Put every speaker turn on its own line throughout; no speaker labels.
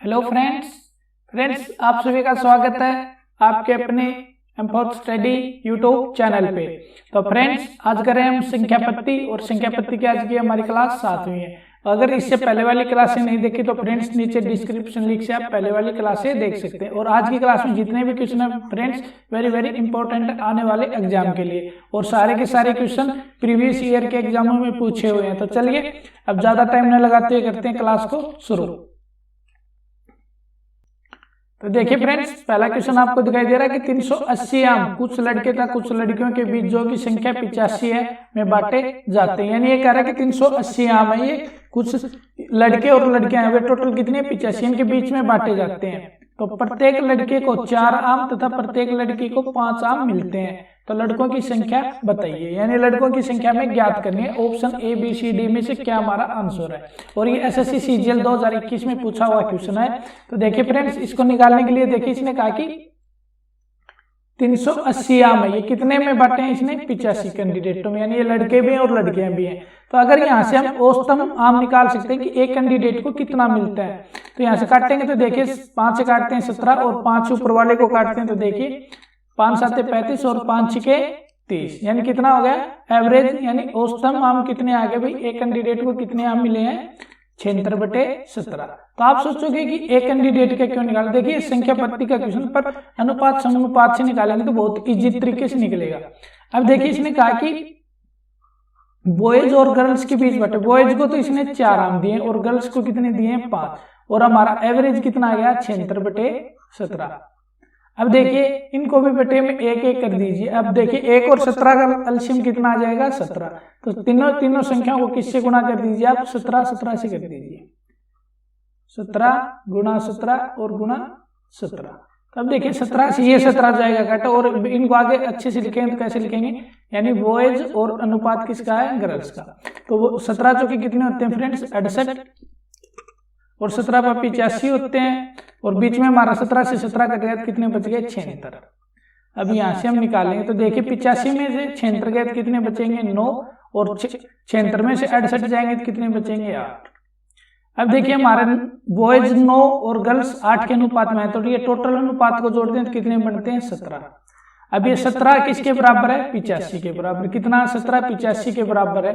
Hello friends आप सभी का स्वागत है आपके अपने एम4 स्टडी यूट्यूब चैनल पे। तो फ्रेंड्स आज करें हम संख्या पत्ती और संख्या पत्ती की आज की हमारी क्लास 7वीं है। अगर इससे पहले वाली क्लासें नहीं देखी तो फ्रेंड्स नीचे डिस्क्रिप्शन लिंक से आप पहले वाली क्लासें देख सकते हैं। और आज की क्लास में जितने भी क्वेश्चन है फ्रेंड्स वेरी इंपॉर्टेंट आने वाले एग्जाम के लिए, और सारे के सारे क्वेश्चन प्रीवियस ईयर के एग्जामों में पूछे हुए हैं। तो चलिए अब ज्यादा टाइम न लगाते हुए करते हैं क्लास को शुरू। तो देखिए फ्रेंड्स पहला क्वेश्चन आपको दिखाई दे रहा है कि 380 आम कुछ लड़के तथा कुछ लड़कियों के बीच जो की संख्या 85 है में बांटे जाते हैं। यानी ये कह रहा है कि 380 आम है, ये कुछ लड़के और लड़कियां हैं, वे टोटल कितने 85 इनके बीच में बांटे जाते हैं। तो प्रत्येक लड़के को 4 आम तथा प्रत्येक लड़की को 5 आम मिलते हैं। तो लड़कों की संख्या बताइए, यानी लड़कों की संख्या में ज्ञात करनी है। Option A B C D में से क्या हमारा आंसर है। और ये एसएससी सीजीएल 2021 में पूछा हुआ क्वेश्चन है। तो देखिए फ्रेंड्स इसको निकालने के लिए देखिए इसने कहा कि 380 आम है, ये कितने में बांटे हैं इसने 85 कैंडिडेटों में, यानी ये लड़के भी हैं और लड़कियां भी हैं। तो अगर यहाँ से हम औसतम आम निकाल सकते हैं कि एक कैंडिडेट को कितना मिलता है। तो यहाँ से काटेंगे तो देखिए 5 से काटते हैं 17 और 5 ऊपर वाले को काटते हैं तो देखिए 5 7 35 और 5 6 30, यानी कितना हो गया एवरेज, यानी औसतम आम कितने आ गए भाई, एक कैंडिडेट को कितने आम मिले हैं 76/17। तो आप सोचोगे कि एक कैंडिडेट का क्यों निकाला। देखिए संख्या पत्ती का क्वेश्चन पर अनुपात समानुपात से निकालेंगे तो बहुत इजी तरीके से निकलेगा। अब देखिए इसने कहा कि बॉयज और गर्ल्स के बीच बटे, बॉयज को तो इसने 4 आम दिए और गर्ल्स को कितने दिए 5, और हमारा एवरेज कितना आ गया 76/17। अब देखिए इनको भी बटे में एक एक कर दीजिए। अब देखिए 1 और 17 का एलसीएम कितना आ जाएगा 17। तो तीनों संख्याओं को किससे गुणा कर दीजिए आप 17 से कर दीजिए, 17 गुणा 17 और गुणा 17। अब देखिए 17 से ये 17 जाएगा काटा, और इनको आगे अच्छे से लिखेंगे तो कैसे लिखेंगे, यानी बॉयज और अनुपात किसका है गर्ल्स का। तो वो 17 जो कि कितने होते हैं फ्रेंड्स 68 और 17 पर 85 होते हैं, और बीच में हमारा 17 से 17 का गैप कितने बच गए 76। अब यहाँ से हम निकालेंगे तो देखिए 85 में से 76 गए कितने बचेंगे 9, और 76 में से 68 जाएंगे तो कितने बचेंगे 8। अब देखिए हमारे बॉयज 9 और गर्ल्स 8 के अनुपात में है, तो ये टोटल अनुपात को जोड़ते हैं तो कितने बनते हैं 17। अब ये 17 किसके बराबर है 85 के बराबर। कितना 17 85 के बराबर है,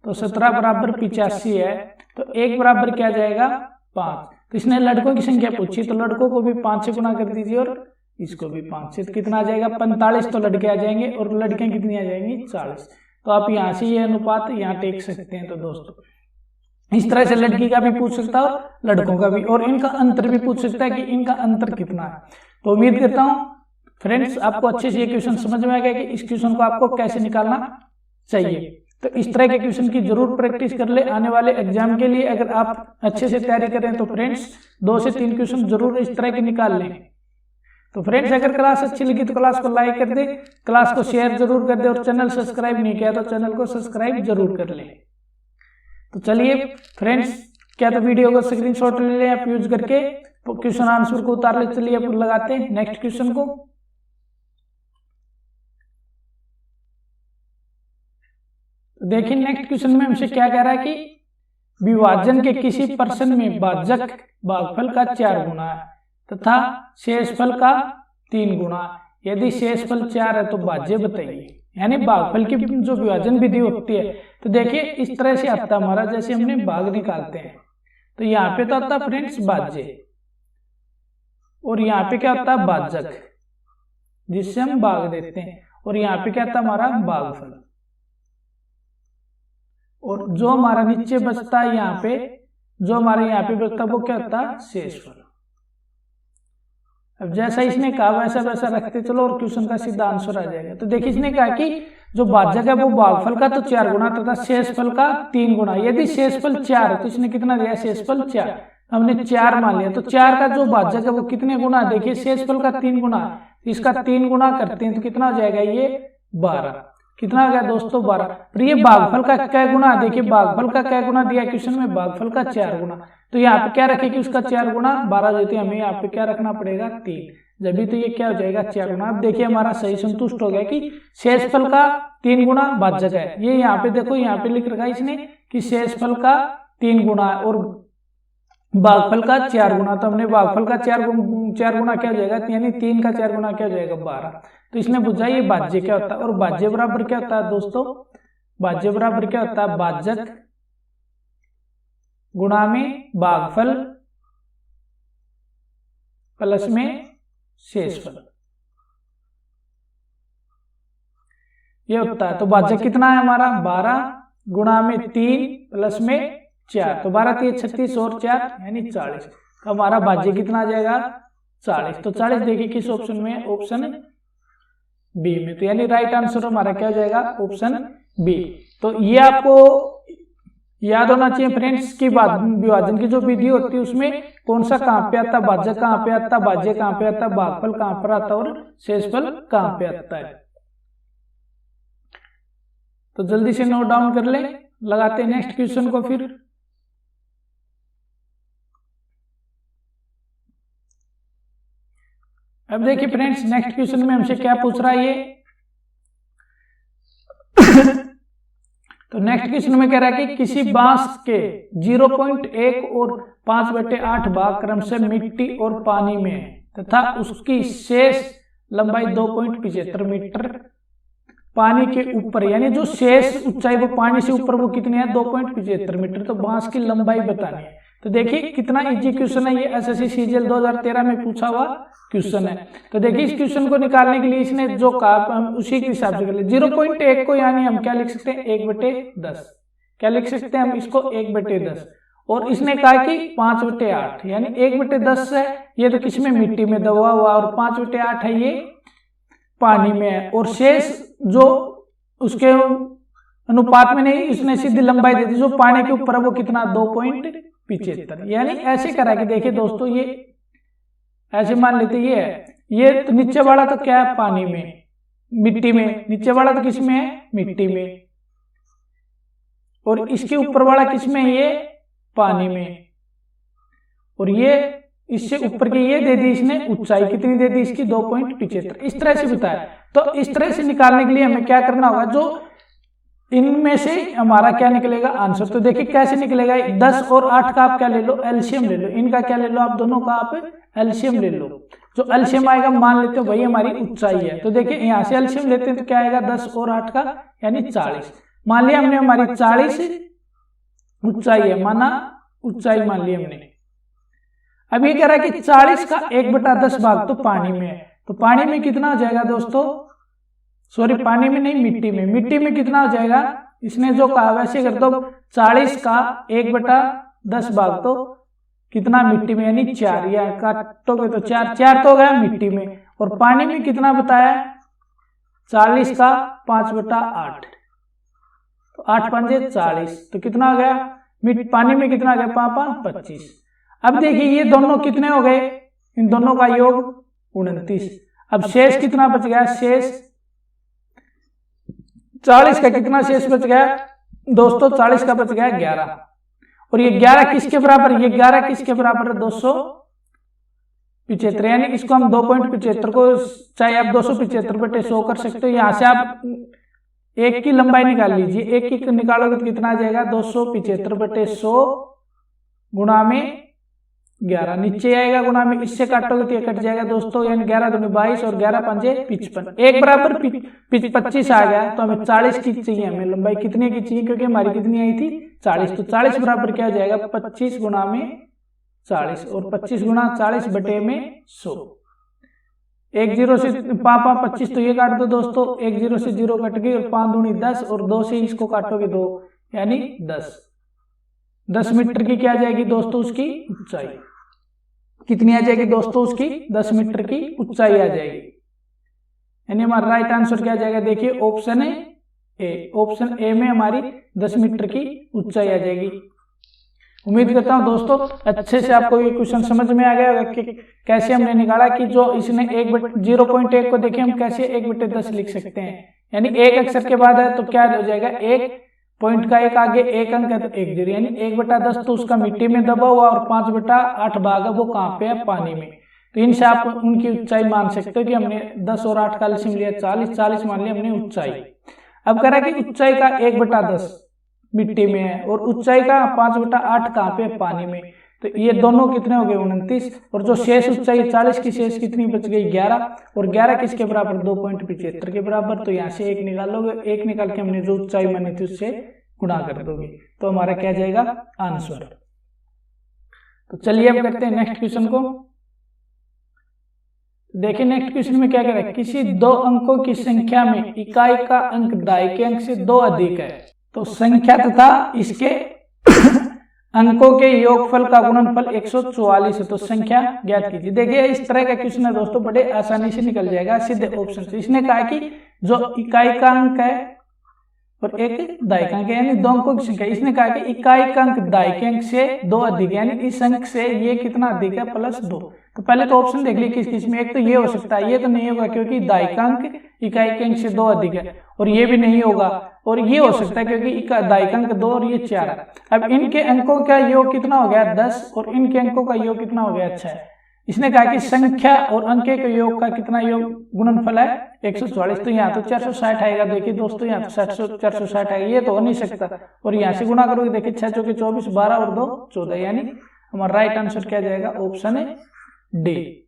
तो 17 बराबर 85 है, तो 1 बराबर क्या जाएगा 5। तो इसने लड़कों की संख्या पूछी तो लड़कों को भी 5 से गुणा कर दीजिए और इसको भी 5 से, तो कितना आ जाएगा 45। तो लड़के आ जाएंगे और लड़कियां कितनी आ जाएंगी 40। तो आप यहाँ से ये अनुपात यहाँ टेक सकते हैं। तो दोस्तों इस तरह से लड़की का भी पूछ सकता है और लड़कों का भी, और इनका अंतर भी पूछ सकता है कि इनका अंतर कितना है। तो उम्मीद करता हूँ फ्रेंड्स आपको अच्छे से ये क्वेश्चन समझ में आ गया कि इस क्वेश्चन को आपको कैसे निकालना चाहिए। तो इस तरह के क्वेश्चन की जरूर प्रैक्टिस कर ले आने वाले एग्जाम के लिए। अगर आप अच्छे से तैयारी करें तो फ्रेंड्स 2 से 3 क्वेश्चन जरूर इस तरह के निकाल लें। तो फ्रेंड्स अगर क्लास अच्छी लगी तो क्लास को लाइक कर दे, क्लास को शेयर जरूर कर दे, और चैनल सब्सक्राइब नहीं किया तो चैनल को सब्सक्राइब जरूर कर ले। तो चलिए फ्रेंड्स क्या तो वीडियो को स्क्रीनशॉट ले लें आप यूज करके, क्वेश्चन आंसर को उतार ले। चलिए अब लगाते हैं नेक्स्ट क्वेश्चन को। देखिए नेक्स्ट क्वेश्चन में हमसे क्या कह रहा है कि विभाजन के किसी प्रश्न में भाजक भागफल का 4 गुना है तथा शेषफल का 3 गुना। यदि शेषफल 4 है तो भाज्य बताइए। यानी भागफल की जो विभाजन विधि होती है, तो देखिए इस तरह से आता हमारा, जैसे हमने भाग निकालते हैं तो यहाँ पे तो आता फ्रेंड्स भाज्य, और यहाँ पे क्या होता है भाजक जिससे हम भाग देते हैं, और यहाँ पे क्या आता हमारा भागफल, और जो हमारा नीचे बचता है यहाँ पे, जो हमारे यहाँ पे बचता है वो क्या होता है शेषफल। अब जैसा इसने कहा वैसा वैसा रखते चलो और क्वेश्चन का सीधा आंसर आ जाएगा। तो देखिए इसने कहा कि जो भाजक है वो भागफल का तो 4 गुना तथा शेषफल का 3 गुना। यदि शेषफल 4 है तो इसने कितना दिया शेषफल 4, हमने 4 मान लिया। तो 4 का जो भाजक है वो कितने गुना, देखिए शेषफल का 3 गुना, इसका 3 गुना करते हैं तो कितना हो जाएगा ये 12। कितना आ गया दोस्तों 12। पर ये भागफल का क्या गुना, देखिए भागफल का क्या गुना दिया क्वेश्चन में, भागफल का 4 गुना। तो यहाँ पे क्या रखे कि उसका 4 गुना 12 देते हैं, हमें यहाँ पे क्या रखना पड़ेगा 3, जब भी तो ये क्या हो जाएगा 4 गुना। अब देखिए हमारा सही संतुष्ट हो गया कि शेषफल का 3 गुना भाजक है। ये यहाँ पे देखो यहाँ पे लिख रखा है इसने कि शेषफल का 3 गुना, और भागफल का 4 गुना, तो हमने भागफल का 4 गुना क्या हो जाएगा, यानी 3 का 4 गुना क्या हो जाएगा 12। तो इसने पूछा ये भाज्य क्या होता है, और भाज्य बराबर क्या होता है दोस्तों, भाज्य बराबर क्या होता है, भाजक गुणा में भागफल प्लस में शेषफल, ये होता है। तो भाजक कितना है हमारा 12 गुणा में 3 प्लस में 4, तो 12 3 36 और 4 यानी 40। तो हमारा भाज्य कितना आ जाएगा 40। तो 40 देखिए किस ऑप्शन में है, ऑप्शन बी में। तो यानी राइट आंसर हमारा क्या हो जाएगा, ऑप्शन बी। तो ये आपको याद होना चाहिए फ्रेंड्स की विभाजन की जो विधि होती है उसमें कौन सा कहां पे आता है, भाजक कहां पे आता है, भाज्य कहां पे आता है, भागफल कहां पर आता है और शेषफल कहां पे आता है। तो जल्दी से नोट डाउन कर ले, लगाते हैं नेक्स्ट क्वेश्चन को। फिर अब देखिए फ्रेंड्स नेक्स्ट क्वेश्चन में हमसे क्या पूछ रहा है ये तो नेक्स्ट क्वेश्चन में कह रहा है कि किसी बांस के 0.1 और 5/8 भाग क्रम से मिट्टी और पानी में है तथा उसकी शेष लंबाई 2.75 मीटर पानी के ऊपर, यानी जो शेष ऊंचाई वो पानी से ऊपर वो कितनी है 2.75 मीटर। तो बांस की लंबाई बतानी है। तो देखिए कितना इजी क्वेश्चन है ये, एसएससी सीजीएल 2013 में पूछा हुआ क्वेश्चन है। तो देखिए इस क्वेश्चन को निकालने के लिए इसने जो कहा हम उसी के हिसाब से कर ले। 0.1 को यानी हम क्या लिख सकते हैं 1/10, क्या लिख सकते हैं हम इसको 1/10, और इसने कहा कि 5/8 यानी 1/10 है ये तो किसमें मिट्टी में दबा हुआ, और 5/8 है ये पानी में है, और शेष जो उसके अनुपात में नहीं इसने सीधी लंबाई दे दी जो पानी के ऊपर है वो कितना 2.75। यानी ऐसे करा कि देखिए दोस्तों ये ऐसे मान लेते ये तो नीचे वाला तो क्या है पानी में मिट्टी में, नीचे वाला तो किसमें है मिट्टी में, और इसके ऊपर वाला किसमें है ये पानी में, और ये इससे ऊपर की ये दे दी इसने ऊंचाई कितनी दे दी इसकी 2.75। इस तरह से बताया। तो इस तरह से निकालने के लिए हमें क्या करना होगा, जो इनमें से हमारा क्या निकलेगा आंसर। तो देखिए कैसे निकलेगा, 10 और 8 का आप क्या ले लो एलसीएम ले लो, इनका क्या ले लो आप दोनों का आप एलसीएम ले लो। जो एलसीएम आएगा मान लेते हो वही हमारी ऊंचाई है। तो देखिए यहाँ से एलसीएम लेते हैं तो क्या आएगा 10 और 8 का यानी 40। मान लिया हमने हमारी 40 ऊंचाई है, माना ऊंचाई मान ली हमने। अब ये कह रहा है कि 40 का 1/10 भाग तो पानी में है, तो पानी में कितना हो जाएगा दोस्तों, सॉरी पानी में नहीं मिट्टी में, मिट्टी में कितना हो जाएगा इसने जो कहा वैसे कर दो। 40 का 1/10 भाग तो कितना मिट्टी में यानी 4, या काटोगे तो 4 तो हो गया मिट्टी में, और पानी में कितना बताया 40 का 5/8, तो 8 पंजे 40, तो कितना हो गया पानी में कितना आ गया पापा 25। अब देखिए ये दोनों कितने हो गए, इन दोनों का योग 29। अब शेष कितना बच गया, शेष 40 का कितना शेष बच गया दोस्तों, 40 का बच गया 11, और ये 11 किसके बराबर, ये 11 किसके बराबर है 275, यानी इसको हम 2.75 को चाहे आप 275/100 कर सकते हो। यहाँ से आप एक की लंबाई निकाल लीजिए, एक की निकालोगे तो कितना आ जाएगा 275/100 गुणा में 11, नीचे आएगा गुणा में, इससे काटोगे तो ये कट जाएगा दोस्तों, यानी 11 दूनी 22 और 11 पंजे 55, एक बराबर 25 आ गया। तो हमें 40 की चाहिए, हमें लंबाई कितने की चाहिए क्योंकि हमारी कितनी आई थी 40, तो 40 बराबर क्या हो जाएगा 25 गुणा में 40, और 25 गुणा 40 बटे में 100। 1 0 से पापा 25 तो ये काट दो दोस्तों, 1 0 से 0 कट गई, और 5 दूनी 10, और 2 से इसको काटोगे 2 यानी 10 मीटर की क्या जाएगी दोस्तों उसकी ऊंचाई, कितनी आ जाएगी दोस्तों उसकी 10 मीटर की ऊंचाई आ जाएगी। यानी हमारा राइट आंसर क्या जाएगा, देखिए ऑप्शन ए, ऑप्शन ए में हमारी 10 मीटर की ऊंचाई आ जाएगी। उम्मीद करता हूं दोस्तों अच्छे से आपको ये क्वेश्चन समझ में आ गया कि कैसे हमने निकाला कि जो इसने 0.1 को देखिए हम कैसे 1/10 लिख सकते हैं, यानी एक अक्षर के बाद है तो क्या हो जाएगा, एक पॉइंट का एक आगे एक अंक है तो 1 0, यानी 1/10 तो उसका मिट्टी में दबा हुआ, और 5/8 भाग है वो कहाँ पे है पानी में। तो इनसे आप उनकी ऊंचाई मान सकते हो कि हमने 10 और 8 का एलसीएम लिया 40 मान लिया हमने ऊंचाई। अब कह रहा है कि ऊंचाई का 1/10 मिट्टी में है और ऊंचाई का 5/8 कहाँ पे पानी में। तो ये दोनों कितने हो गए 29, और जो शेष ऊंचाई 40 की शेष कितनी बच गई 11, और 11 किसके बराबर 2.75 के बराबर। तो यहाँ से 1 निकाल लोगे, 1 निकाल के हमने जो ऊंचाई मानी थी उससे गुणा कर दोगे, तो हमारा क्या जाएगा आंसर। तो चलिए अब करते हैं नेक्स्ट क्वेश्चन को। देखिए नेक्स्ट क्वेश्चन में क्या कह रहा है, किसी 2 अंकों की संख्या में इकाई का अंक दाई के अंक से 2 अधिक है, तो संख्या तथा इसके अंकों के योगफल का गुणनफल 144 है, तो संख्या ज्ञात कीजिए। देखिए इस तरह का क्वेश्चन है दोस्तों, बड़े आसानी से निकल जाएगा सीधे ऑप्शन से। इसने कहा कि जो इकाई का अंक है और एक दाई का अंक है, यानी 2 अंकों की संख्या। इसने कहा कि इकाई का अंक दाई के अंक से 2 अधिक, यानी इस अंक से ये कितना अधिक है +2। तो पहले तो ऑप्शन देख लीजिए किस किस में, एक तो ये हो सकता है, ये तो नहीं होगा क्योंकि दाई का अंक इकाई के अंक से 2 अधिक है, और ये भी नहीं होगा, और ये हो सकता है क्योंकि दाई का अंक 2 और ये 4 है। अब इनके अंकों का योग कितना हो गया 10, और इनके अंकों का योग कितना हो गया 6। इसने कहा कि संख्या और अंक के योग का कितना योग गुणनफल है 144, तो यहाँ तो 460 आएगा। देखिए दोस्तों यहाँ तो 460 आएगा, ये तो हो नहीं सकता, और यहाँ से गुणा करोगे देखिए 6 चौके 24, 12 और 2 14, यानी हमारा राइट आंसर क्या जाएगा ऑप्शन है डी।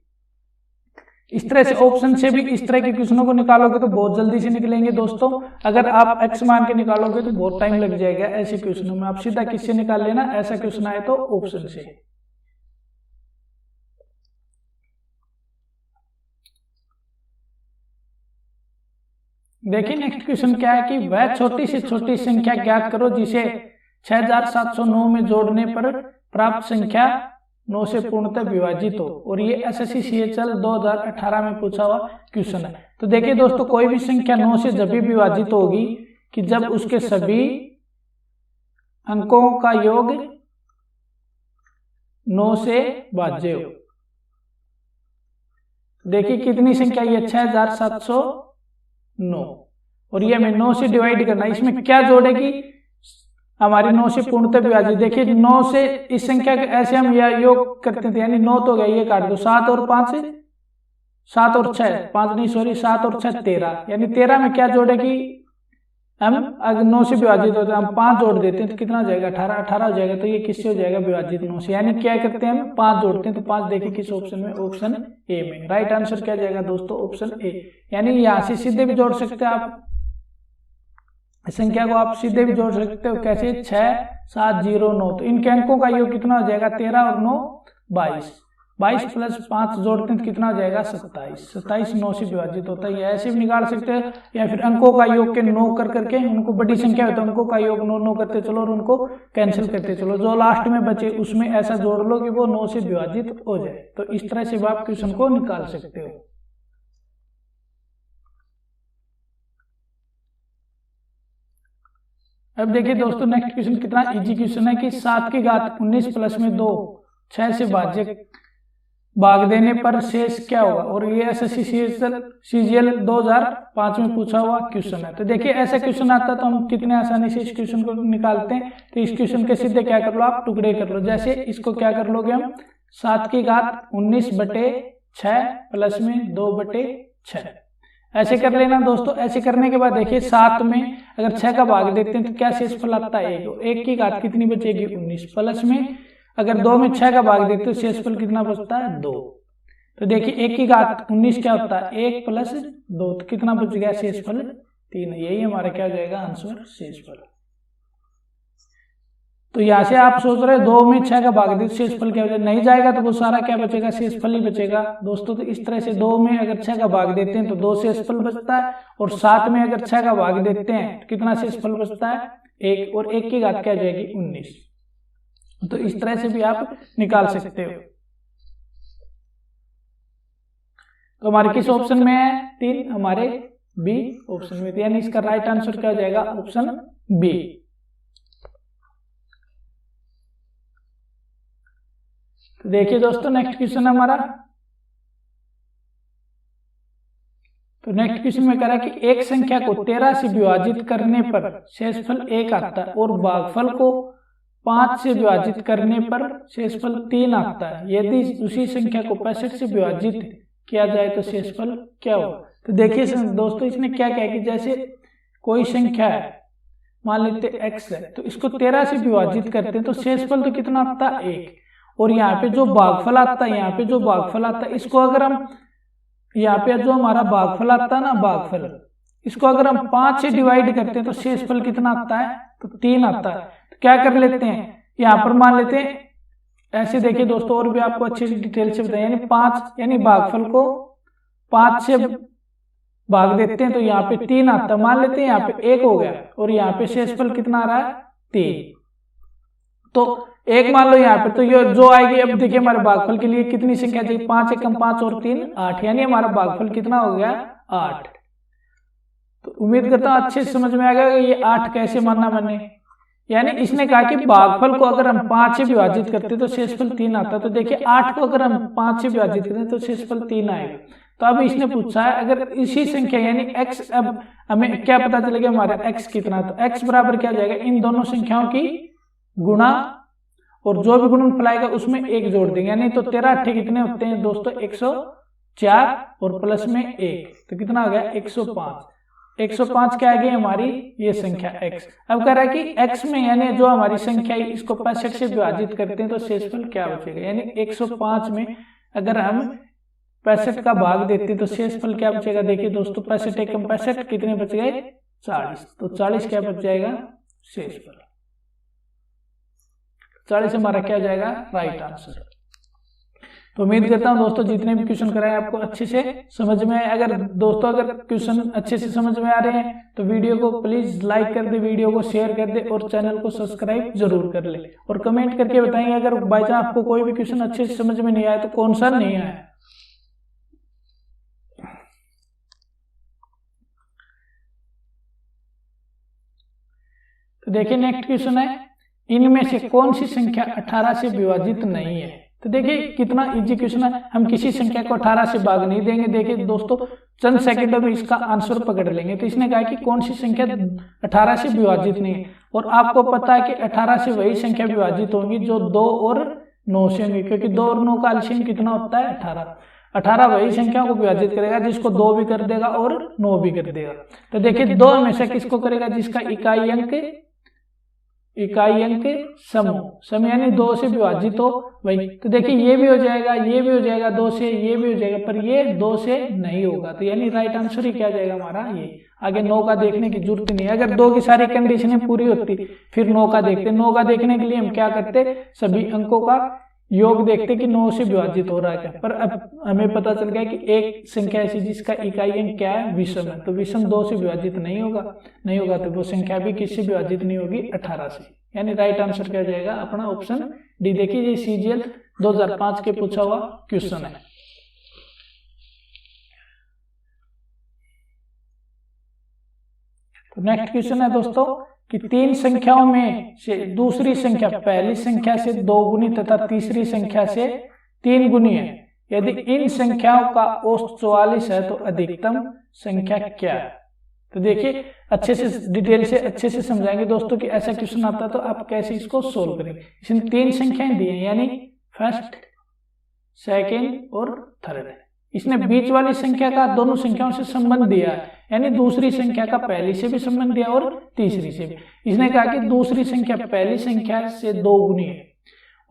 इस तरह से ऑप्शन से भी इस तरह के क्वेश्चनों को निकालोगे तो बहुत जल्दी से निकलेंगे दोस्तों। अगर आप एक्स मान के निकालोगे तो बहुत टाइम लग जाएगा ऐसे क्वेश्चनों में। आप सीधा किससे निकाल लेना, ऐसा क्वेश्चन आए तो ऑप्शन से। देखिए नेक्स्ट क्वेश्चन क्या है कि वह छोटी से छोटी संख्या ज्ञात करो जिसे 6709 में जोड़ने पर प्राप्त संख्या 9 से पूर्णतः विभाजित हो, और ये SSC CHL 2018 में पूछा हुआ क्वेश्चन है। तो देखिए दोस्तों कोई भी संख्या 9 से जब भी विभाजित होगी कि जब उसके सभी अंकों का योग 9 से भाज्य हो। देखिए कितनी संख्या ये 6709, और ये हमें 9 से डिवाइड करना है। इसमें क्या जोड़ेगी हमारी 9 से पूर्णतः विभाजित। देखिए 9 से इस संख्या के ऐसे हम यह योग करते थे, यानी 9 तो गया, ये काट दो, 7 और 5 7 और 6 5 नहीं सॉरी 7 और 6 13, यानी 13 में क्या जोड़ेगी हम, अगर 9 से विभाजित होता है हम 5 जोड़ देते हैं तो कितना हो जाएगा 18 18 हो जाएगा। तो ये किससे हो जाएगा विभाजित 9 से, यानी क्या करते हैं हम 5 जोड़ते हैं। तो 5 देखिए किस ऑप्शन में, ऑप्शन ए में। राइट आंसर क्या जाएगा दोस्तों ऑप्शन ए, यानी यहाँ से सीधे भी जोड़ सकते हैं आप संख्या को, आप सीधे भी जोड़ सकते हो। कैसे 6 7 0 9, तो इनके अंकों का योग कितना हो जाएगा 13 और 9 22, 22 प्लस 5 जोड़ते हैं तो कितना हो जाएगा 27, 27 9 से विभाजित होता है। ऐसे भी निकाल सकते हैं, या फिर अंकों का योग के 9 कर करके, उनको बड़ी संख्या है तो अंकों का योग 9 9 करते चलो और उनको कैंसिल करते चलो, जो लास्ट में बचे उसमें ऐसा जोड़ लो कि वो 9 से विभाजित हो जाए। तो इस तरह से आप क्वेश्चन को निकाल सकते हो। अब देखिए दोस्तों नेक्स्ट क्वेश्चन कितना इजी क्वेश्चन है कि 7 की घात 19 प्लस में 2 6 से भाग देने पर शेष क्या होगा, और ये SSC CGL 2005 में पूछा हुआ क्वेश्चन है। तो देखिए ऐसा क्वेश्चन आता तो हम कितने आसानी से इस क्वेश्चन को निकालते हैं। तो इस क्वेश्चन के सीधे क्या कर लो आप टुकड़े कर लो। जैसे इसको क्या कर लोगे हम 7 की घात 19/6 प्लस में 2/6 ऐसे कर लेना दोस्तों। ऐसे करने के बाद देखिए 7 में अगर 6 का भाग देते हैं तो क्या शेषफल आता है 1 की घात कितनी बचेगी 19, प्लस में अगर 2 में 6 का भाग देते तो शेषफल कितना बचता है 2। तो देखिए 1 की घात 19 क्या होता है 1 प्लस 2, तो कितना बच गया शेषफल 3। यही हमारा क्या हो जाएगा आंसर शेषफल। तो यहाँ से आप सोच रहे 2 में 6 का भाग दे शेषफल क्या बचेगा, नहीं जाएगा तो वो सारा क्या बचेगा शेषफल ही बचेगा दोस्तों। तो इस तरह से 2 में अगर 6 का भाग देते हैं तो 2 शेषफल बचता है, और 7 में अगर 6 का भाग देते हैं तो कितना शेषफल बचता है 1, और 1 की घात क्या जाएगी 19। तो इस तरह से भी आप निकाल सकते हो। तो हमारे किस ऑप्शन में है 3, हमारे बी ऑप्शन में, यानी इसका राइट आंसर क्या हो जाएगा ऑप्शन बी। तो देखिए दोस्तों नेक्स्ट क्वेश्चन हमारा, तो नेक्स्ट क्वेश्चन में कह रहा है कि एक संख्या को 13 से विभाजित करने पर शेषफल 1 आता है, और भागफल को 5 से विभाजित करने पर शेषफल 3 आता है। यदि उसी संख्या को 65 से विभाजित किया जाए तो शेषफल क्या होगा। तो देखिए दोस्तों इसने क्या कहा कि जैसे कोई संख्या है, मान लेते x है, तो इसको 13 से विभाजित करते हैं तो शेषफल तो कितना आता है 1, और यहाँ पे जो भागफल आता है, यहाँ पे जो भागफल आता है, इसको अगर हम यहाँ पे जो हमारा भागफल आता है ना, भागफल, इसको अगर हम 5 से डिवाइड करते हैं तो शेषफल कितना आता है, तो 3 आता है। तो क्या कर लेते हैं, यहाँ पर मान लेते हैं ऐसे, देखिए दोस्तों और भी आपको अच्छे से डिटेल से बताएं, यानी 5 यानी भागफल को 5 से भाग देते हैं तो यहाँ पे 3 आता है, मान लेते हैं यहाँ पे 1 हो गया और यहाँ पे शेषफल कितना आ रहा है 3। तो 1 मान लो यहाँ पे, तो ये जो आएगी, अब देखिए हमारे भागफल के लिए कितनी संख्या चाहिए, 5 एकम 5 और 3 8, यानी हमारा भागफल कितना हो गया 8। तो उम्मीद करता हूं अच्छे से समझ में आ गया ये 8 कैसे मानना मैंने। यानी इसने कहा कि भागफल को अगर हम 5 से विभाजित करते तो शेषफल 3 आता। तो देखिए 8 को अगर हम 5 से विभाजित करें तो शेषफल 3 आएगा। तो अब इसने पूछा है अगर इसी संख्या यानी x, अब हमें क्या पता चलेगा हमारा x कितना, तो x बराबर क्या जाएगा, इन दोनों संख्याओं की गुणा और जो भी गुणनफल आएगा उसमें 1 जोड़ देंगे, यानी तो 13 8 कितने होते हैं दोस्तों 104 और प्लस में 1 तो कितना आ गया 105। 105 क्या आ गई हमारी ये संख्या x। अब कह रहा है कि x में यानी जो हमारी संख्या है इसको 65 से विभाजित करते हैं तो शेषफल क्या बचेगा, यानी 105 में अगर हम 65 का भाग देते हैं तो शेषफल क्या बचेगा। देखिए दोस्तों 65 एकम 65 कितने बच गए 40, तो 40 क्या बच जाएगा शेषफल, 40 हमारा क्या जाएगा राइट आंसर। तो उम्मीद करता हूं दोस्तों जितने भी क्वेश्चन कराए आपको अच्छे से समझ में आए। अगर दोस्तों अगर क्वेश्चन अच्छे से समझ में आ रहे हैं तो वीडियो को प्लीज लाइक कर दे, वीडियो को शेयर कर दे और चैनल को सब्सक्राइब जरूर कर ले और कमेंट करके बताएंगे अगर बाई चांस आपको कोई भी क्वेश्चन अच्छे से समझ में नहीं आया तो कौन सा नहीं आया। तो देखिए नेक्स्ट क्वेश्चन है, इनमें से कौन सी संख्या 18 से विभाजित नहीं है। तो देखिए कितना इजी क्वेश्चन है, हम किसी संख्या को 18 से भाग नहीं देंगे। देखिए दोस्तों चंद सेकंडों में इसका आंसर पकड़ लेंगे। तो इसने कहा कि कौन सी संख्या 18 से विभाजित नहीं है, और आपको पता है कि 18 से वही संख्या विभाजित होंगी जो 2 और 9 से होंगी, क्योंकि 2 और 9 का एलसीएम कितना होता है 18। 18 वही संख्या को विभाजित करेगा जिसको 2 भी कर देगा और 9 भी कर देगा। तो देखिए 2 हमेशा किसको करेगा, जिसका इकाई अंक सम यानी 2 से विभाजित हो वही। तो देखिए ये भी हो जाएगा, ये भी हो जाएगा 2 से, ये भी हो जाएगा, पर ये 2 से नहीं होगा। तो यानी राइट आंसर ही क्या जाएगा हमारा ये। आगे 9 का देखने की जरूरत नहीं है, अगर 2 की सारी कंडीशनें पूरी होती फिर 9 का देखते। 9 का देखने के लिए हम क्या करते, सभी अंकों का योग देखते कि 9 से विभाजित हो रहा है क्या। पर अब हमें पता चल गया कि एक संख्या ऐसी जिसका इकाई अंक क्या है विषम है, तो विषम 2 से विभाजित नहीं होगा तो वो संख्या भी किससे विभाजित नहीं होगी 18 से। यानी राइट आंसर क्या जाएगा अपना ऑप्शन डी। देखिए ये सीजीएल 2005 के पूछा हुआ क्वेश्चन है। तो नेक्स्ट क्वेश्चन है दोस्तों कि 3 संख्याओं में से दूसरी संख्या पहली संख्या से 2 गुनी तथा तीसरी संख्या से 3 गुनी है। यदि इन संख्याओं का औसत 44 है तो अधिकतम संख्या क्या है। तो देखिए अच्छे से डिटेल से अच्छे से समझाएंगे दोस्तों कि ऐसा क्वेश्चन आता तो आप कैसे इसको सोल्व करेंगे। इसमें 3 संख्याएं दी हैं, यानी फर्स्ट, सेकेंड और थर्ड। इसने बीच वाली संख्या का दोनों संख्याओं से संबंध दिया है, यानी दूसरी संख्या का पहली से भी संबंध दिया और तीसरी से भी। इसने कहा कि दूसरी संख्या पहली संख्या से 2 गुनी है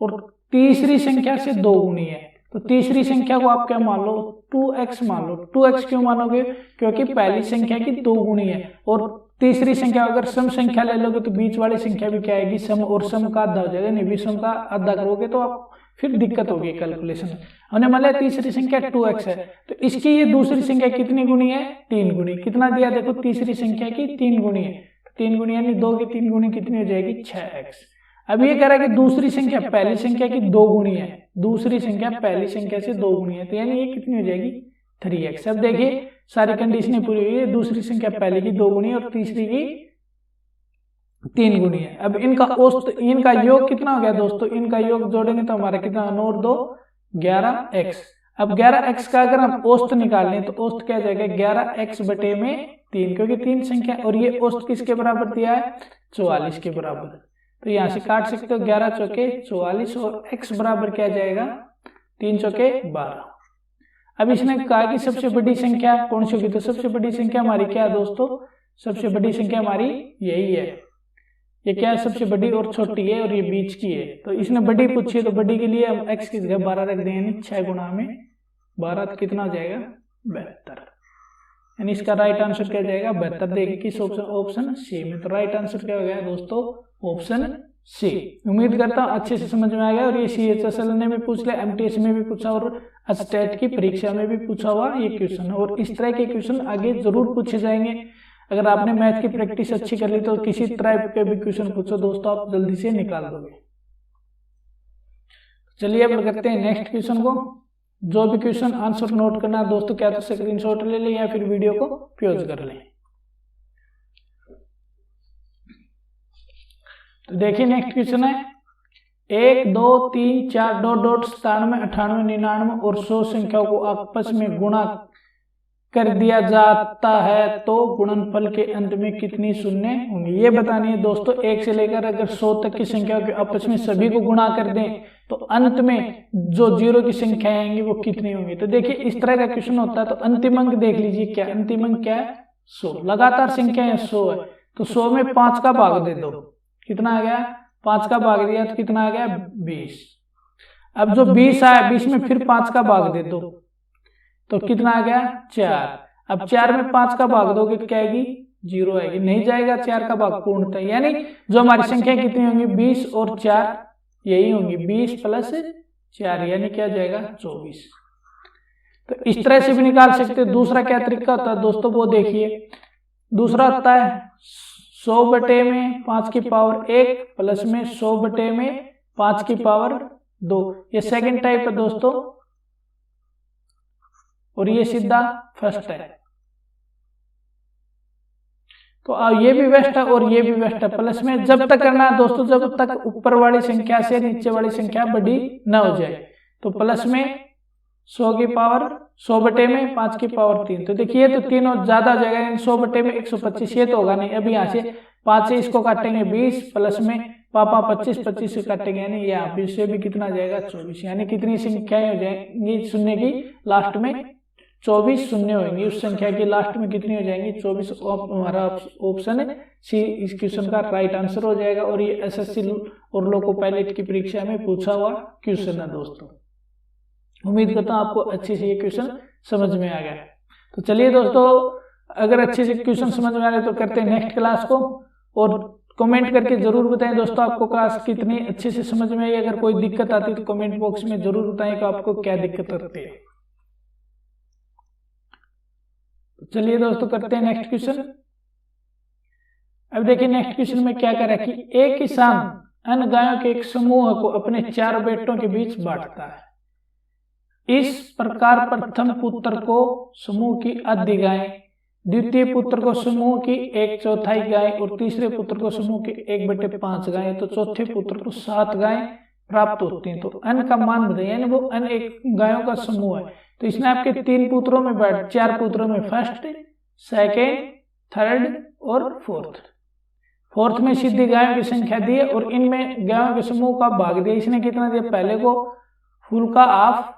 और तीसरी संख्या से 2 गुनी है। तो तीसरी संख्या को आप क्या मान लो 2x मान लो। 2x क्यों मानोगे, क्योंकि पहली संख्या की 2 गुनी है। और तीसरी संख्या अगर सम संख्या ले लोगे तो बीच वाली संख्या भी क्या आएगी सम, और सम का आधा हो जाएगा। नहीं विषम का आधा करोगे तो आप फिर दिक्कत होगी कैलकुलेशन में। हमने मान लिया तीसरी संख्या 2x है, तो इसकी ये दूसरी संख्या कितनी गुनी है 3 गुनी। कितना दिया देखो तीसरी संख्या की 3 गुनी है, 3 गुनी यानी 2 की 3 गुनी कितनी हो जाएगी 6x। अब ये कह रहा है कि दूसरी संख्या पहली संख्या की 2 गुनी है, दूसरी संख्या पहली संख्या से 2 गुनी है, तो यानी ये कितनी हो जाएगी 3x। अब देखिए सारी कंडीशनें पूरी हुई है, दूसरी संख्या पहली की 2 गुनी और तीसरी की 3 गुनी है। अब इनका औसत, इनका योग कितना हो गया दोस्तों, इनका योग जोड़ेंगे तो हमारा कितना 9 और 2 11x। अब 11x का अगर हम औसत निकाल लें तो औसत क्या जाएगा 11x बटे में 3, क्योंकि 3 संख्या और ये औसत किसके बराबर दिया है 44 के बराबर। तो यहाँ से काट सकते हो 11 चौके 44 और x बराबर क्या जाएगा 3 चौके 12। अब इसने कहा कि सबसे बड़ी संख्या कौन सी होगी, तो सबसे बड़ी संख्या हमारी क्या है दोस्तों, सबसे बड़ी संख्या हमारी यही है, ये क्या है, सबसे बड़ी और छोटी है और ये बीच की है। तो इसने बड़ी पूछी है तो बड़ी के लिए हम x की जगह 12 रख दें, यानी 6 गुणा में 12 तो कितना हो जाएगा 72, यानी इसका राइट आंसर क्या जाएगा 72। देखिए किस ऑप्शन सी में, तो राइट आंसर क्या हो गया दोस्तों ऑप्शन सी। उम्मीद करता हूँ अच्छे से समझ में आ गया। और ये CHSL ने भी पूछ लिया, MTS में भी पूछा और स्टेट की परीक्षा में भी पूछा हुआ ये क्वेश्चन, और इस तरह के क्वेश्चन आगे जरूर पूछे जाएंगे। अगर आपने मैथ की प्रैक्टिस अच्छी कर ली तो किसी तरह के भी क्वेश्चन पूछो दोस्तों, आप जल्दी से निकाल दोगे। चलिए अब करते हैं नेक्स्ट क्वेश्चन को। जो भी क्वेश्चन आंसर नोट करना दोस्तों, क्या तो स्क्रीनशॉट ले लें या फिर वीडियो को पॉज कर लें। तो देखिए नेक्स्ट क्वेश्चन है 1 2 3 4 डॉट डॉट 97 98 99 और 100 संख्याओं को आपस में गुणा कर दिया जाता है तो गुणनफल के अंत में कितनी शून्य होंगी, ये बतानी है दोस्तों। 1 से लेकर अगर 100 तक की संख्याओं के आपस में सभी को गुणा कर दें तो अंत में जो 0 की संख्या आएंगी वो कितनी होंगी। तो देखिए इस तरह का क्वेश्चन होता है। तो अंतिम अंक देख लीजिए, क्या अंतिम अंक क्या है 100, लगातार संख्या है 100 है, तो 100 में 5 का भाग दे दो, कितना आ गया 5 का भाग दिया तो कितना आ गया 20। अब जो 20 आया 20 में फिर 5 का भाग दे दो तो कितना आ गया 4। अब 4 में 5 का भाग दोगे तो क्या आएगी 0 आएगी, नहीं जाएगा 4 का भाग पूर्णतः, यानी जो हमारी संख्या कितनी होंगी 20 और 4 यही होंगी, 20 प्लस 4 यानी क्या जाएगा 24। तो इस तरह से भी निकाल सकते हैं। दूसरा क्या तरीका होता है दोस्तों वो देखिए, दूसरा होता है 100 बटे में 5 की पावर 1 प्लस में 100 बटे में 5 की पावर 2, ये सेकंड टाइप है दोस्तों, और ये सीधा फर्स्ट है। तो ये भी वेस्ट है और ये भी वेस्ट है। प्लस में जब तक करना है दोस्तों जब तक ऊपर वाली संख्या से नीचे वाली संख्या बड़ी न हो जाए। तो प्लस में 100 की पावर 100 बटे में 5 की पावर 3, तो देखिए तो 3 और ज्यादा हो जाएगा, 100 बटे में 125, ये तो होगा नहीं। अभी यहाँ से 5 से इसको काटेंगे 20 प्लस में पापा 25 25 से काटेंगे, यानी यहाँ पे से भी कितना जाएगा 24, यानी कितनी संख्याएं हो जाएंगी शून्य की लास्ट में 24 शून्य होंगी, उस संख्या की लास्ट में कितनी हो जाएंगी 24। हमारा ऑप्शन सी इस क्वेश्चन का राइट आंसर हो जाएगा। और ये SSC और लोको पायलट की परीक्षा में पूछा हुआ क्वेश्चन है दोस्तों। उम्मीद करता हूँ आपको अच्छे से ये क्वेश्चन समझ में आ गया। तो चलिए दोस्तों, अगर अच्छे से क्वेश्चन समझ में आ रहे तो करते हैं नेक्स्ट क्लास को, और कमेंट करके जरूर बताएं दोस्तों आपको क्लास कितनी अच्छे से समझ में आई। अगर कोई दिक्कत आती है तो कमेंट बॉक्स में जरूर बताएं कि आपको क्या दिक्कत आती है। चलिए दोस्तों करते हैं नेक्स्ट क्वेश्चन। अब देखिए नेक्स्ट क्वेश्चन में क्या करा कि एक किसान अन्य गायों के एक समूह को अपने 4 बेटों के बीच बांटता है। इस प्रकार प्रथम पुत्र को समूह की आधी गाय, द्वितीय पुत्र को समूह की 1/4 गाय और तीसरे पुत्र को समूह की 1/5 गाय, तो चौथे पुत्र को 7 गाय प्राप्त होती हैं। तो अन्न का मान बताइए, यानी वो अन्न एक गायों का समूह है। तो इसने आपके 3 पुत्रों में 4 पुत्रों में फर्स्ट, सेकेंड, थर्ड और फोर्थ में सीधी गायों की संख्या दी है और इनमें गायों के समूह का भाग दिया। इसने कितना दिया, पहले को फुल का हाफ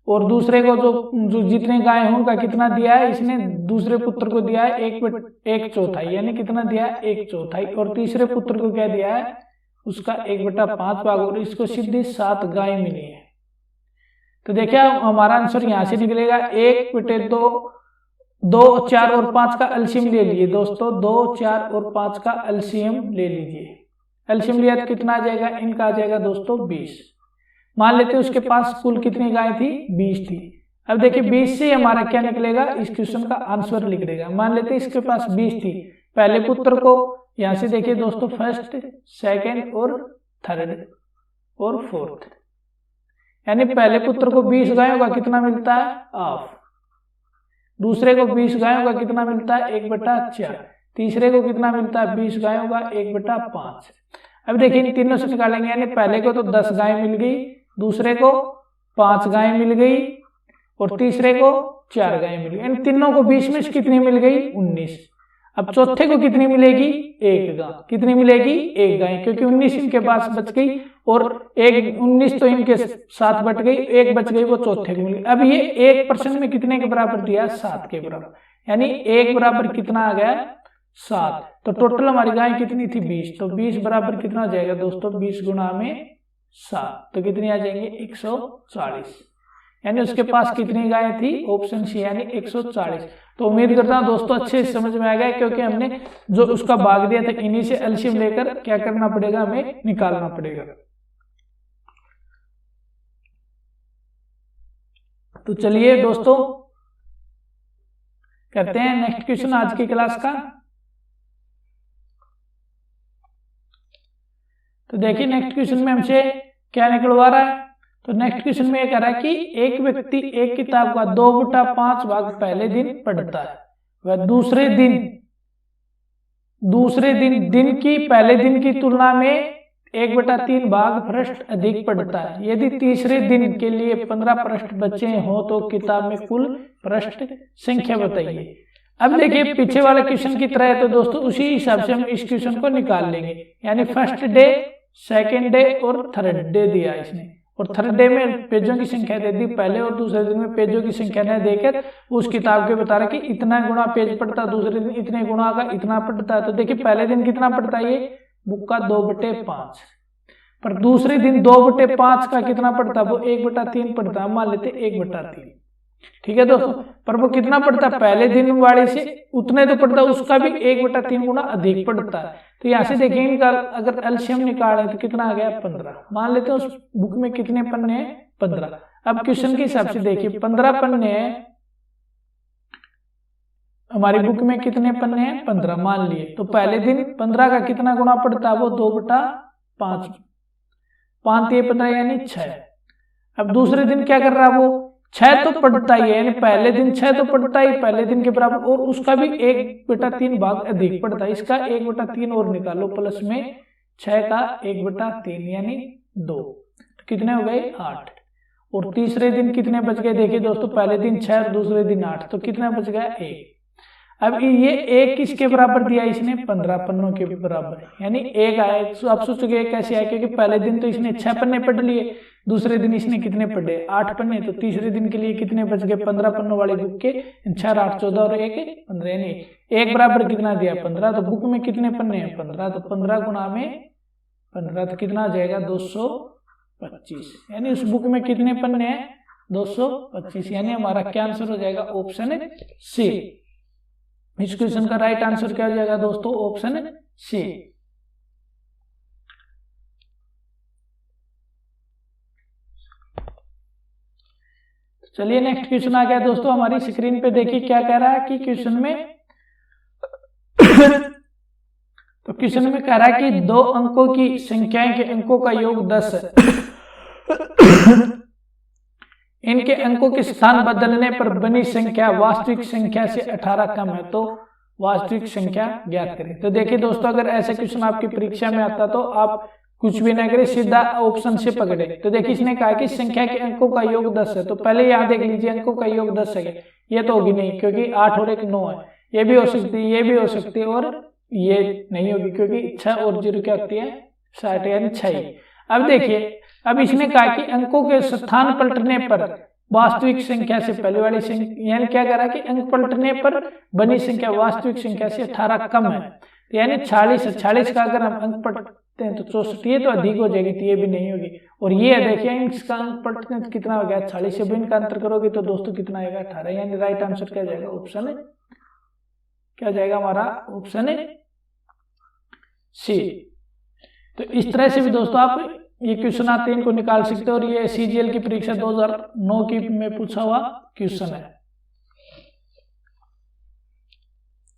और दूसरे को जो जितने गाय हैं उनका कितना दिया है, इसने दूसरे पुत्र को दिया है 1/4, यानी कितना दिया है 1/4, और तीसरे पुत्र को क्या दिया है उसका 1/5 भाग, और इसको सीधी 7 गाय मिली है। तो देखिए हमारा आंसर यहाँ से निकलेगा 1/2, 2, 4 और 5 का एलसीएम ले लीजिए दोस्तों, 2, 4 और 5 का एलसीएम ले लीजिए। एलसीएम लिया तो कितना आ जाएगा, इनका आ जाएगा दोस्तों 20। मान लेते हैं उसके पास कुल कितनी गाय थी, 20 थी। अब देखिए 20 से हमारा क्या निकलेगा, इस क्वेश्चन का आंसर लिख देगा। मान लेते हैं इसके पास 20 थी, पहले पुत्र को यहाँ से देखिए दोस्तों फर्स्ट, सेकेंड और थर्ड और फोर्थ, यानी पहले पुत्र को 20 गायों का कितना मिलता है, हाफ। दूसरे को 20 गायों का कितना मिलता है, 1/4। तीसरे को कितना मिलता है, 20 गायों का 1/5। अब देखिए इन तीनों से निकालेंगे, यानी पहले को तो 10 गाय मिल गई, दूसरे को 5 गाय मिल गई और तीसरे को 4 गाय मिल गई। इन तीनों को 20 में से कितनी मिल गई, 19। अब चौथे को कितनी मिलेगी, 1 गाय। कितनी मिलेगी, 1 गाय, क्योंकि 19 इनके पास बच गई और 19 तो इनके साथ बच गई, 1 बच गई वो चौथे को मिल गई। अब ये 1% में कितने के बराबर दिया, 7 के बराबर, यानी 1 बराबर कितना आ गया, 7। तो टोटल हमारी गाय कितनी थी 20। तो 20 बराबर कितना हो जाएगा दोस्तों 20 गुणा में 7, तो कितनी आ जाएंगे 140। यानी उसके पास कितनी गायें थी, ऑप्शन सी यानी 140। तो उम्मीद करता हूं दोस्तों अच्छे से समझ में आ गया, क्योंकि हमने जो उसका भाग दिया था इन्हीं से एलसीएम लेकर क्या करना पड़ेगा, हमें निकालना पड़ेगा। तो चलिए दोस्तों करते हैं नेक्स्ट क्वेश्चन आज की क्लास का। तो देखिए नेक्स्ट क्वेश्चन में हमसे क्या निकलवा रहा है। तो नेक्स्ट क्वेश्चन में ये कह रहा है कि एक व्यक्ति एक किताब का 2/5 भाग पहले दिन पढ़ता है, वह दूसरे दिन की पहले दिन की तुलना में 1/3 भाग पृष्ठ अधिक पढ़ता है। यदि तीसरे दिन के लिए 15 पृष्ठ बचे हो तो किताब में कुल पृष्ठ संख्या बताइए। अब देखिए पीछे वाले क्वेश्चन की तरह है, तो दोस्तों उसी हिसाब से हम इस क्वेश्चन को निकाल लेंगे। यानी फर्स्ट डे, सेकेंड डे और थर्ड डे दिया इसने, और थर्ड डे में पेजों की संख्या दे दी पहले, और दूसरे दिन में पेजों की संख्या न देकर उस किताब के बता रहा कि इतना गुणा पेज पढ़ता, दूसरे दिन इतने गुणा का इतना पढ़ता है। तो देखिए पहले दिन कितना पढ़ता है, ये बुक का 2/5, पर दूसरे दिन 2/5 का कितना पढ़ता, वो 1/3 पढ़ता, मान लेते 1/3। ठीक है दोस्तों, पर वो कितना पढ़ता, पहले दिन वाले से उतने तो पढ़ता, उसका भी 1/3 गुना अधिक पढ़ता है। तो यहाँ से देखेंगे अगर एलसीएम निकालें तो कितना आ गया 15। मान लेते हैं उस बुक में कितने पन्ने हैं 15। अब क्वेश्चन के हिसाब से देखिए 15 पन्ने हैं, हमारी बुक में कितने पन्ने हैं 15 मान लिए। तो पहले दिन 15 का कितना गुना पड़ता है, वो 2/5, 5 ये 15 यानी 6। अब दूसरे दिन क्या कर रहा है, वो 6 तो पढ़ता ही है, यानी पहले दिन 6 तो पढ़ता ही पहले दिन के बराबर, और उसका भी 1/3 भाग अधिक पढ़ता है। इसका 1/3 और निकालो, प्लस में 6 का 1/3 यानी 2, तो कितने हो गए 8। और तीसरे दिन कितने बच गए, देखिए दोस्तों पहले दिन 6 और दूसरे दिन 8, तो कितना बच गया 1। अब ये 1 किसके बराबर दिया इसने, 15 पन्नों के बराबर, यानी 1 आया। आप सोचोगे कैसे आया, क्योंकि पहले दिन तो इसने 6 पन्ने पढ़ लिए, दूसरे दिन इसने कितने पढ़े 8 पन्ने, तो तीसरे दिन के लिए कितने बच गए 15 पन्नों वाले बुक के, 6 8 14 और 1 15, यानी 1 बराबर कितना दिया 15। तो बुक में कितने पन्ने हैं 15, तो 15 गुना में 15 तो कितना आ जाएगा 225, यानी उस बुक में कितने पन्ने हैं 225, यानी हमारा क्या आंसर हो जाएगा ऑप्शन सी। इस क्वेश्चन का राइट आंसर क्या हो जाएगा दोस्तों, ऑप्शन सी। चलिए नेक्स्ट क्वेश्चन आ गया दोस्तों हमारी स्क्रीन पे, देखिए क्या कह रहा है कि क्वेश्चन में तो क्वेश्चन में कह रहा है कि 2 अंकों की संख्याएं के अंकों का योग 10 है। इनके अंकों के स्थान बदलने पर बनी संख्या वास्तविक संख्या से 18 कम है, तो वास्तविक संख्या ज्ञात करें। तो देखिए दोस्तों अगर ऐसा क्वेश्चन आपकी परीक्षा में आता तो आप कुछ भी ना करें, सीधा ऑप्शन से पकड़े। तो देखिए इसने कहा कि संख्या के अंकों का योग 10 है, तो पहले यहाँ देख लीजिए अंकों का योग 10 है, ये तो होगी नहीं क्योंकि 8 और 1 9 है, ये भी हो सकती है, ये भी हो सकती है, और ये नहीं होगी क्योंकि 6 और 0 क्या होती है 60 यानी 6। अब देखिए अब इसने कहा कि अंकों के स्थान पलटने पर वास्तविक संख्या से पहले वाली संख्या, यानी क्या कह रहा है कि अंक पलटने पर बनी संख्या वास्तविक संख्या से 18 कम है, यानी 40 है। 40 का अगर हम अंक पलटते हैं तो 64, ये तो अधिक हो जाएगी, तो ये भी नहीं होगी। और ये देखिए इसका अंक पलटने तो कितना हो गया 40 से भी इनका अंतर करोगे तो दोस्तों कितना आएगा 18, यानी राइट आंसर क्या जाएगा ऑप्शन क्या जाएगा हमारा ऑप्शन सी। तो इस तरह से भी दोस्तों आप ये क्वेश्चन आते हैं इनको निकाल सकते हो, और ये सीजीएल की परीक्षा 2009 की में पूछा हुआ क्वेश्चन है।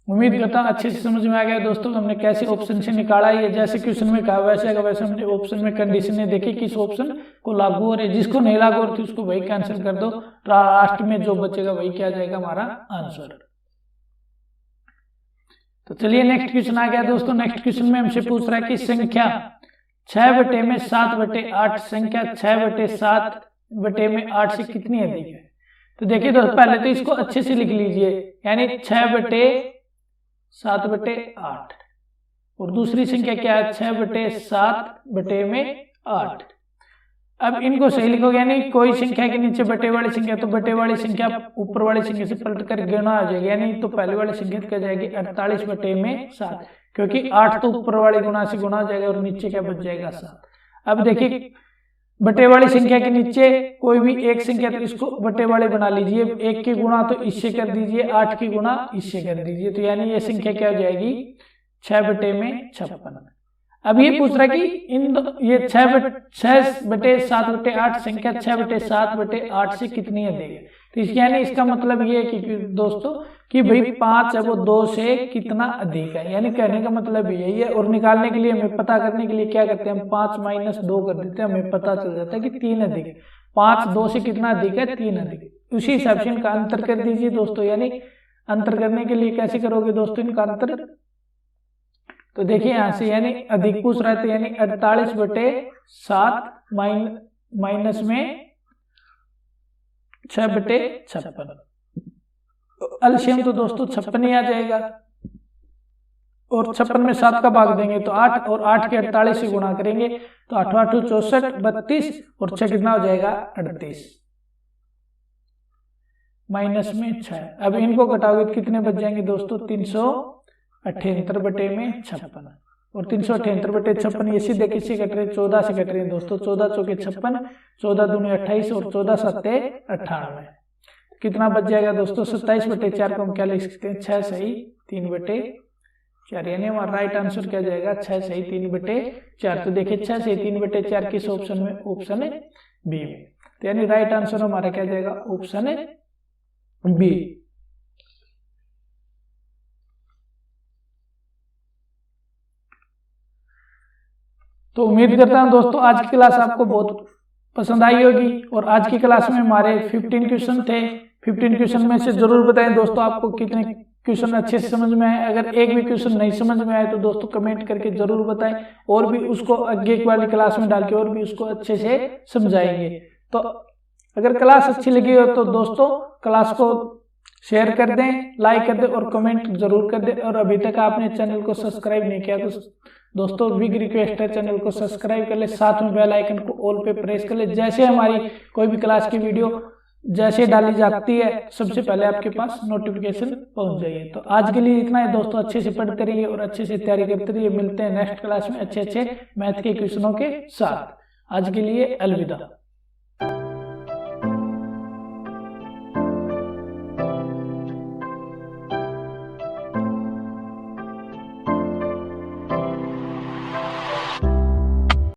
उम्मीद करता हूं अच्छे से समझ में आ गया दोस्तों हमने कैसे ऑप्शन से निकाला। ये जैसे क्वेश्चन में कहा वैसे हमने ऑप्शन में कंडीशनें देखी किस ऑप्शन को लागू हो रही है, जिसको नहीं लागू हो रही उसको वही कैंसिल कर दो, लास्ट में जो बचेगा वही क्या जाएगा हमारा आंसर। तो चलिए नेक्स्ट क्वेश्चन आ गया दोस्तों। नेक्स्ट क्वेश्चन में हमसे पूछ रहा है कि संख्या 6/7/8 संख्या 6/7/8 से कितनी अधिक है। तो देखिए दोस्तों पहले तो इसको अच्छे से लिख लीजिए, यानी 6/7/8, और दूसरी संख्या क्या है 6/7/8। अब इनको सही लिखोगे, यानी कोई संख्या के नीचे बटे वाली संख्या, तो बटे वाली संख्या ऊपर वाली संख्या से पलट कर गुणा हो जाएगी, यानी तो पहले वाली संख्या क्या जाएगी 48 बटे में 7, क्योंकि 8 तो ऊपर वाली गुणा से गुणा हो जाएगा और नीचे क्या बच जाएगा 7। अब देखिए बटे वाली संख्या के नीचे कोई भी एक संख्या, तो इसको बटे वाले बना लीजिए, 1 की गुणा तो इससे कर दीजिए, 8 की गुणा इससे कर दीजिए, तो यानी ये संख्या क्या हो जाएगी 6 बटे में 56। अब ये पूछ रहा है कि ये 6 बटे 7 बटे 8 संख्या 6 बटे 7 बटे 8 से कितनी अधिक है। तो इसके यानी इसका मतलब ये है कि दोस्तों कि भाई 5 है वो 2 से कितना अधिक है, यानी कहने का मतलब यही है। और निकालने के लिए हमें पता करने के लिए क्या करते हैं, हम 5 माइनस 2 कर देते हैं, हमें पता चल जाता है कि 3 अधिक है। 5 2 से कितना अधिक है, 3 अधिक। उसी हिसाब से इनका अंतर कर दीजिए दोस्तों, यानी अंतर करने के लिए कैसे करोगे दोस्तों इनका अंतर, तो देखिए यहाँ से यानी अधिक पूछ रहा है, तो यानी 48 बटे 7 माइनस में 6 बटे 56, एलसीएम तो दोस्तों 56 ही आ जाएगा, और 56 में 7 का भाग देंगे तो 8, और 8 के 48 से गुणा करेंगे तो 8 8 64 32, और 6 कितना हो जाएगा 38 माइनस में 6। अब इनको घटाओगे तो कितने बच जाएंगे दोस्तों 378 बटे में 56, और 378 बटे 56 ये सीधे किससे कट रहे हैं, 14 से कट रहे हैं दोस्तों। 14 चौके 56, 14 दूनी 28, और 14 सत्ते 98, कितना बच जाएगा दोस्तों 27 बटे 4 को हम क्या लिख सकते हैं 6 सही 3 बटे 4, यानी हमारा राइट आंसर क्या जाएगा 6 सही 3 बटे 4। तो देखिए 6 सही 3 बटे 4 किस ऑप्शन में, ऑप्शन बी में, तो यानी राइट आंसर हमारा क्या जाएगा ऑप्शन बी। तो उम्मीद करता हूं दोस्तों आज की क्लास आपको बहुत पसंद आई होगी, और आज की क्लास में हमारे 15 क्वेश्चन थे। 15 क्वेश्चन में से जरूर बताएं दोस्तों आपको कितने क्वेश्चन अच्छे से समझ में आए। अगर एक भी क्वेश्चन नहीं समझ में आए तो दोस्तों कमेंट करके जरूर बताएं, और भी उसको आगे वाली क्लास में डाल के और भी उसको अच्छे से समझाएंगे। तो अगर क्लास अच्छी लगी हो तो दोस्तों क्लास को शेयर कर दें, लाइक कर दें और कमेंट जरूर कर दें। और अभी तक आपने चैनल को सब्सक्राइब नहीं किया तो दोस्तों बिग रिक्वेस्ट है, चैनल को सब्सक्राइब कर ले, साथ में बेल आइकन को ऑल पे प्रेस कर ले। जैसे हमारी कोई भी क्लास की वीडियो जैसे डाली जाती है सबसे पहले आपके पास नोटिफिकेशन पहुंच जाइए। तो आज के लिए इतना है दोस्तों, अच्छे से पढ़ते रहिए और अच्छे से तैयारी करते रहिए। मिलते हैं नेक्स्ट क्लास में अच्छे मैथ के क्वेश्चनों के साथ। आज के लिए अलविदा।